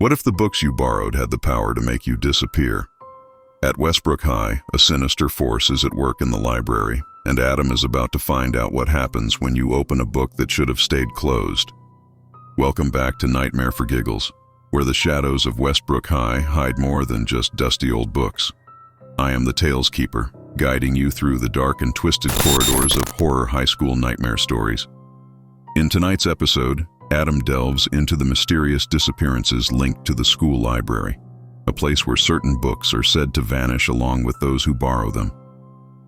What if the books you borrowed had the power to make you disappear? At Westbrook High, a sinister force is at work in the library, and Adam is about to find out what happens when you open a book that should have stayed closed. Welcome back to Nightmare for Giggles, where the shadows of Westbrook High hide more than just dusty old books. I am the Tales Keeper, guiding you through the dark and twisted corridors of horror high school nightmare stories. In tonight's episode, Adam delves into the mysterious disappearances linked to the school library, a place where certain books are said to vanish along with those who borrow them.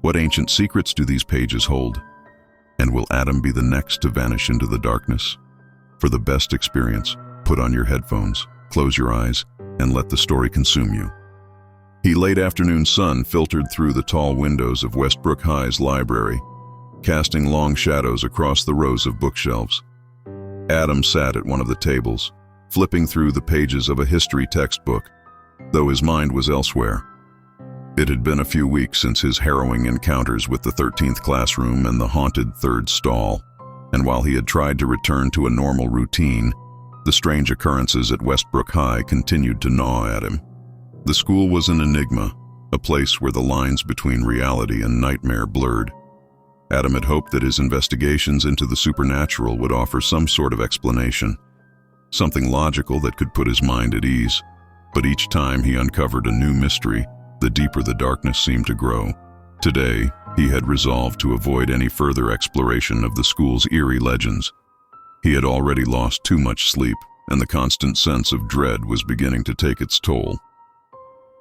What ancient secrets do these pages hold? And will Adam be the next to vanish into the darkness? For the best experience, put on your headphones, close your eyes, and let the story consume you. The late afternoon sun filtered through the tall windows of Westbrook High's library, casting long shadows across the rows of bookshelves. Adam sat at one of the tables, flipping through the pages of a history textbook, though his mind was elsewhere. It had been a few weeks since his harrowing encounters with the 13th classroom and the haunted third stall, and while he had tried to return to a normal routine, the strange occurrences at Westbrook High continued to gnaw at him. The school was an enigma, a place where the lines between reality and nightmare blurred. Adam had hoped that his investigations into the supernatural would offer some sort of explanation, something logical that could put his mind at ease. But each time he uncovered a new mystery, the deeper the darkness seemed to grow. Today, he had resolved to avoid any further exploration of the school's eerie legends. He had already lost too much sleep, and the constant sense of dread was beginning to take its toll.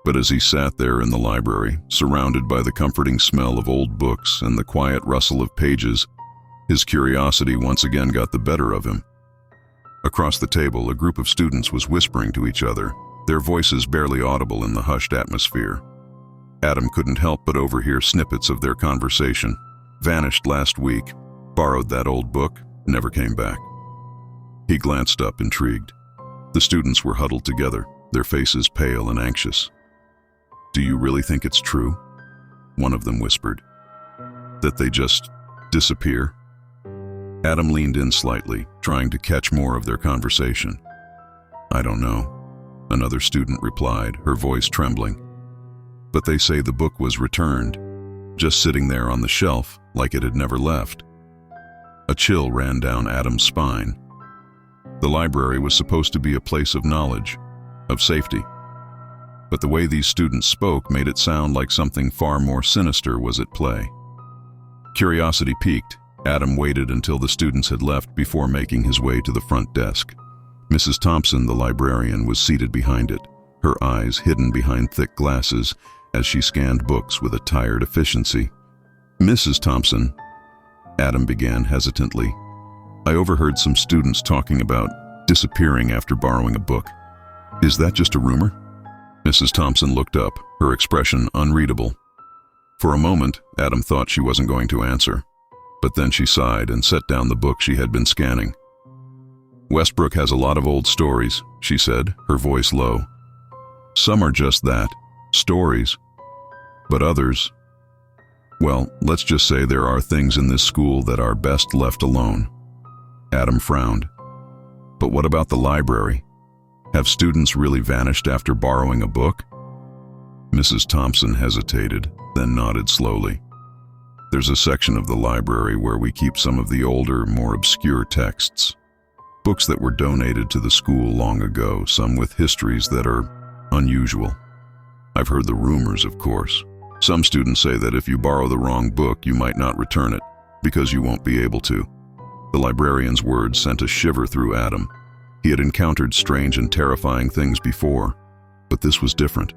But as he sat there in the library, surrounded by the comforting smell of old books and the quiet rustle of pages, his curiosity once again got the better of him. Across the table, a group of students was whispering to each other, their voices barely audible in the hushed atmosphere. Adam couldn't help but overhear snippets of their conversation. Vanished last week, borrowed that old book, never came back. He glanced up, intrigued. The students were huddled together, their faces pale and anxious. "Do you really think it's true?" one of them whispered. "That they just disappear?" Adam leaned in slightly, trying to catch more of their conversation. "I don't know," another student replied, her voice trembling. "But they say the book was returned, just sitting there on the shelf like it had never left." A chill ran down Adam's spine. The library was supposed to be a place of knowledge, of safety. But the way these students spoke made it sound like something far more sinister was at play. Curiosity piqued, Adam waited until the students had left before making his way to the front desk. Mrs. Thompson, the librarian, was seated behind it, her eyes hidden behind thick glasses as she scanned books with a tired efficiency. "Mrs. Thompson," Adam began hesitantly, "I overheard some students talking about disappearing after borrowing a book. Is that just a rumor?" Mrs. Thompson looked up, her expression unreadable. For a moment, Adam thought she wasn't going to answer, but then she sighed and set down the book she had been scanning. "Westbrook has a lot of old stories," she said, her voice low. "Some are just that, stories. But others, well, let's just say there are things in this school that are best left alone." Adam frowned. "But what about the library? Have students really vanished after borrowing a book?" Mrs. Thompson hesitated, then nodded slowly. "There's a section of the library where we keep some of the older, more obscure texts. Books that were donated to the school long ago, some with histories that are unusual. I've heard the rumors, of course. Some students say that if you borrow the wrong book, you might not return it, because you won't be able to." The librarian's words sent a shiver through Adam. He had encountered strange and terrifying things before, but this was different.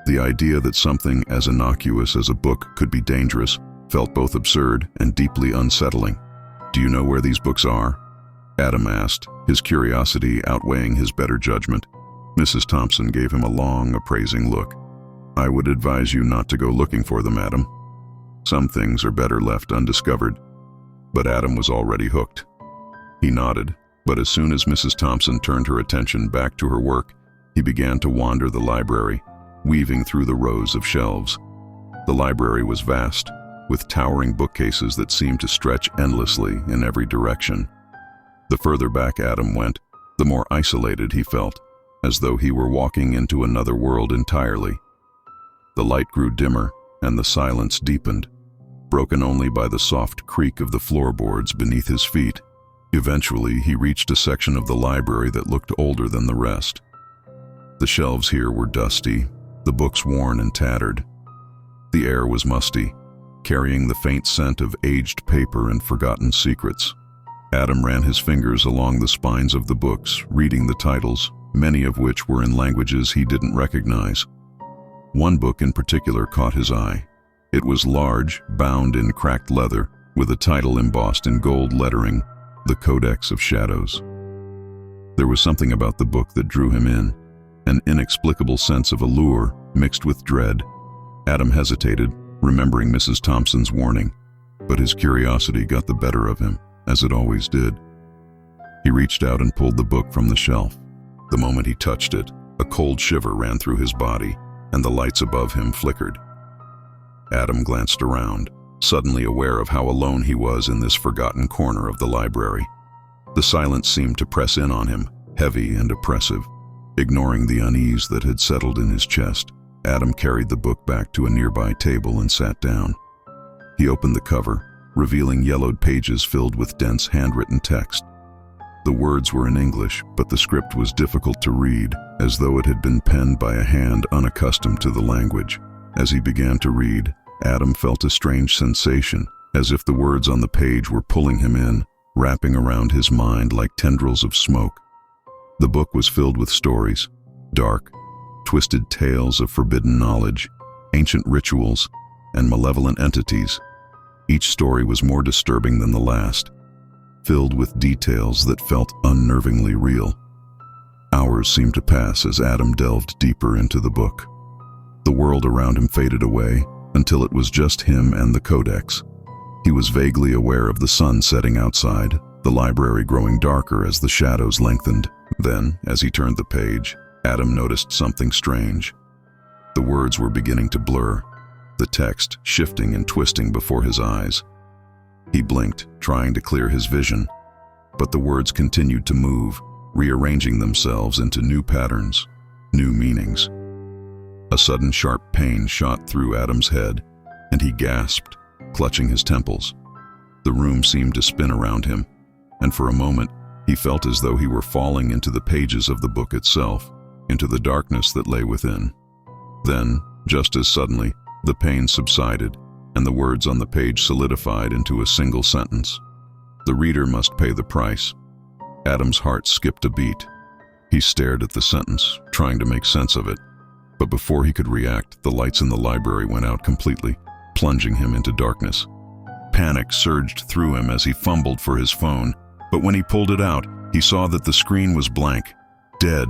The idea that something as innocuous as a book could be dangerous felt both absurd and deeply unsettling. "Do you know where these books are?" Adam asked, his curiosity outweighing his better judgment. Mrs. Thompson gave him a long, appraising look. "I would advise you not to go looking for them, Adam. Some things are better left undiscovered." But Adam was already hooked. He nodded. But as soon as Mrs. Thompson turned her attention back to her work, he began to wander the library, weaving through the rows of shelves. The library was vast, with towering bookcases that seemed to stretch endlessly in every direction. The further back Adam went, the more isolated he felt, as though he were walking into another world entirely. The light grew dimmer, and the silence deepened, broken only by the soft creak of the floorboards beneath his feet. Eventually, he reached a section of the library that looked older than the rest. The shelves here were dusty, the books worn and tattered. The air was musty, carrying the faint scent of aged paper and forgotten secrets. Adam ran his fingers along the spines of the books, reading the titles, many of which were in languages he didn't recognize. One book in particular caught his eye. It was large, bound in cracked leather, with a title embossed in gold lettering, The Codex of Shadows. There was something about the book that drew him in, an inexplicable sense of allure mixed with dread. Adam hesitated, remembering Mrs. Thompson's warning, but his curiosity got the better of him, as it always did. He reached out and pulled the book from the shelf. The moment he touched it, a cold shiver ran through his body, and the lights above him flickered. Adam glanced around, suddenly aware of how alone he was in this forgotten corner of the library. The silence seemed to press in on him, heavy and oppressive. Ignoring the unease that had settled in his chest, Adam carried the book back to a nearby table and sat down. He opened the cover, revealing yellowed pages filled with dense handwritten text. The words were in English, but the script was difficult to read, as though it had been penned by a hand unaccustomed to the language. As he began to read, Adam felt a strange sensation, as if the words on the page were pulling him in, wrapping around his mind like tendrils of smoke. The book was filled with stories, dark, twisted tales of forbidden knowledge, ancient rituals, and malevolent entities. Each story was more disturbing than the last, filled with details that felt unnervingly real. Hours seemed to pass as Adam delved deeper into the book. The world around him faded away until it was just him and the codex. He was vaguely aware of the sun setting outside, the library growing darker as the shadows lengthened. Then, as he turned the page, Adam noticed something strange. The words were beginning to blur, the text shifting and twisting before his eyes. He blinked, trying to clear his vision, but the words continued to move, rearranging themselves into new patterns, new meanings. A sudden sharp pain shot through Adam's head, and he gasped, clutching his temples. The room seemed to spin around him, and for a moment, he felt as though he were falling into the pages of the book itself, into the darkness that lay within. Then, just as suddenly, the pain subsided, and the words on the page solidified into a single sentence. The reader must pay the price. Adam's heart skipped a beat. He stared at the sentence, trying to make sense of it. But before he could react, the lights in the library went out completely, plunging him into darkness. Panic surged through him as he fumbled for his phone, but when he pulled it out, he saw that the screen was blank, dead.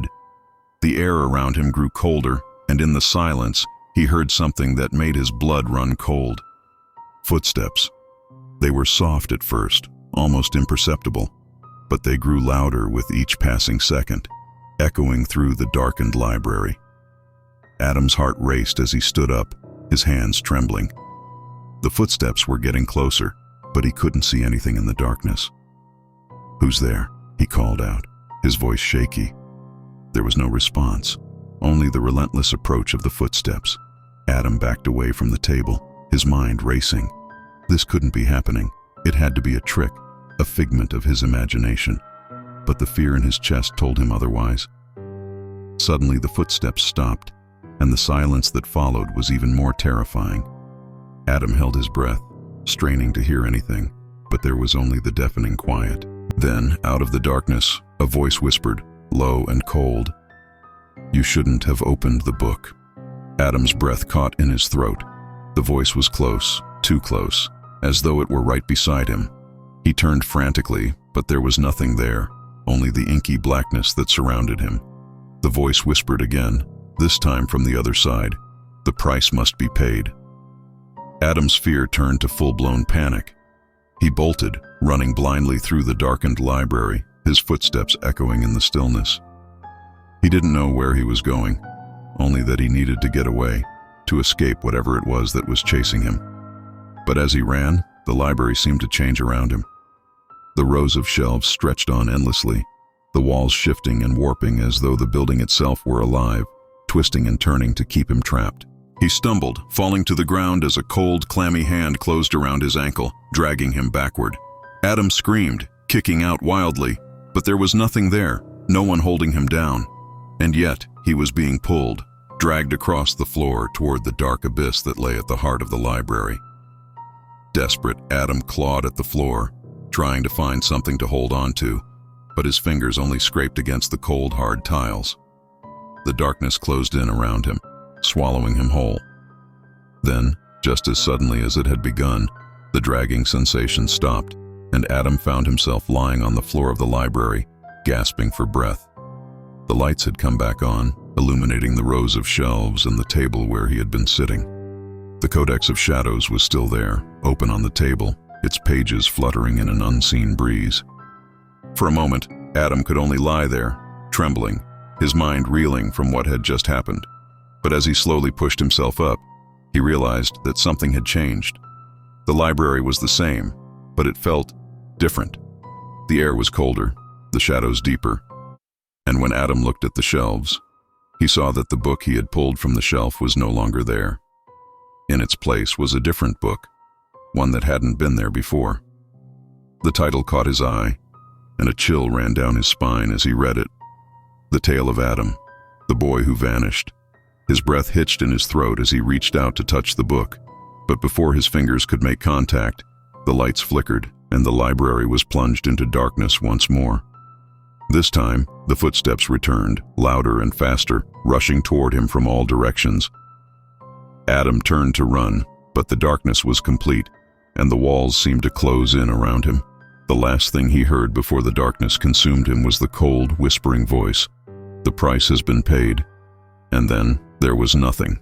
The air around him grew colder, and in the silence, he heard something that made his blood run cold. Footsteps. They were soft at first, almost imperceptible, but they grew louder with each passing second, echoing through the darkened library. Adam's heart raced as he stood up, his hands trembling. The footsteps were getting closer, but he couldn't see anything in the darkness. "Who's there?" he called out, his voice shaky. There was no response, only the relentless approach of the footsteps. Adam backed away from the table, his mind racing. This couldn't be happening. It had to be a trick, a figment of his imagination. But the fear in his chest told him otherwise. Suddenly the footsteps stopped, and the silence that followed was even more terrifying. Adam held his breath, straining to hear anything, but there was only the deafening quiet. Then, out of the darkness, a voice whispered, low and cold, "You shouldn't have opened the book." Adam's breath caught in his throat. The voice was close, too close, as though it were right beside him. He turned frantically, but there was nothing there, only the inky blackness that surrounded him. The voice whispered again, this time from the other side, "The price must be paid." Adam's fear turned to full-blown panic. He bolted, running blindly through the darkened library, his footsteps echoing in the stillness. He didn't know where he was going, only that he needed to get away, to escape whatever it was that was chasing him. But as he ran, the library seemed to change around him. The rows of shelves stretched on endlessly, the walls shifting and warping as though the building itself were alive, twisting and turning to keep him trapped. He stumbled, falling to the ground as a cold, clammy hand closed around his ankle, dragging him backward. Adam screamed, kicking out wildly, but there was nothing there, no one holding him down. And yet, he was being pulled, dragged across the floor toward the dark abyss that lay at the heart of the library. Desperate, Adam clawed at the floor, trying to find something to hold on to, but his fingers only scraped against the cold, hard tiles. The darkness closed in around him, swallowing him whole. Then, just as suddenly as it had begun, the dragging sensation stopped, and Adam found himself lying on the floor of the library, gasping for breath. The lights had come back on, illuminating the rows of shelves and the table where he had been sitting. The Codex of Shadows was still there, open on the table, its pages fluttering in an unseen breeze. For a moment, Adam could only lie there, trembling, his mind reeling from what had just happened. But as he slowly pushed himself up, he realized that something had changed. The library was the same, but it felt different. The air was colder, the shadows deeper, and when Adam looked at the shelves, he saw that the book he had pulled from the shelf was no longer there. In its place was a different book, one that hadn't been there before. The title caught his eye, and a chill ran down his spine as he read it. The Tale of Adam, the boy who vanished. His breath hitched in his throat as he reached out to touch the book, but before his fingers could make contact, the lights flickered and the library was plunged into darkness once more. This time, the footsteps returned, louder and faster, rushing toward him from all directions. Adam turned to run, but the darkness was complete, and the walls seemed to close in around him. The last thing he heard before the darkness consumed him was the cold, whispering voice. The price has been paid. And then there was nothing.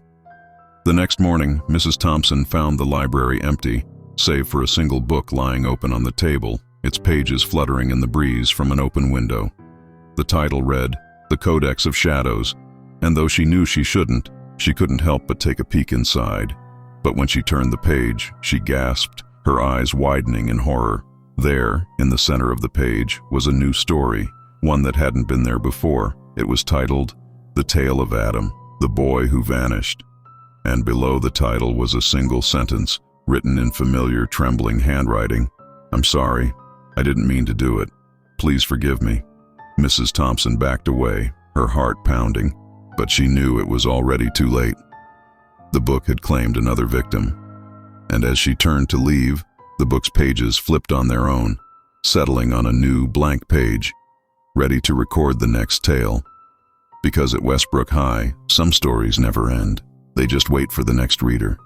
The next morning, Mrs. Thompson found the library empty, save for a single book lying open on the table, its pages fluttering in the breeze from an open window. The title read, The Codex of Shadows, and though she knew she shouldn't, she couldn't help but take a peek inside. But when she turned the page, she gasped, her eyes widening in horror. There, in the center of the page, was a new story, one that hadn't been there before. It was titled, The Tale of Adam, the Boy Who Vanished. And below the title was a single sentence, written in familiar, trembling handwriting. I'm sorry. I didn't mean to do it. Please forgive me. Mrs. Thompson backed away, her heart pounding, but she knew it was already too late. The book had claimed another victim, and as she turned to leave, the book's pages flipped on their own, settling on a new blank page, ready to record the next tale. Because at Westbrook High, some stories never end. They just wait for the next reader.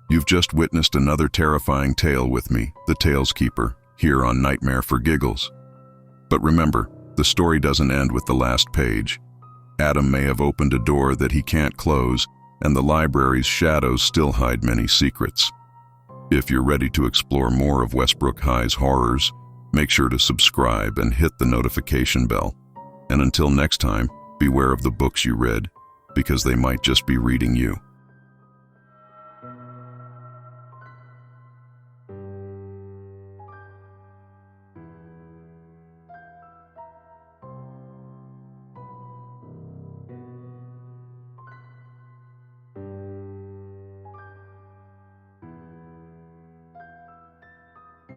You've just witnessed another terrifying tale with me, the Tales Keeper, here on Nightmare for Giggles. But remember, the story doesn't end with the last page. Adam may have opened a door that he can't close, and the library's shadows still hide many secrets. If you're ready to explore more of Westbrook High's horrors, make sure to subscribe and hit the notification bell. And until next time, beware of the books you read, because they might just be reading you.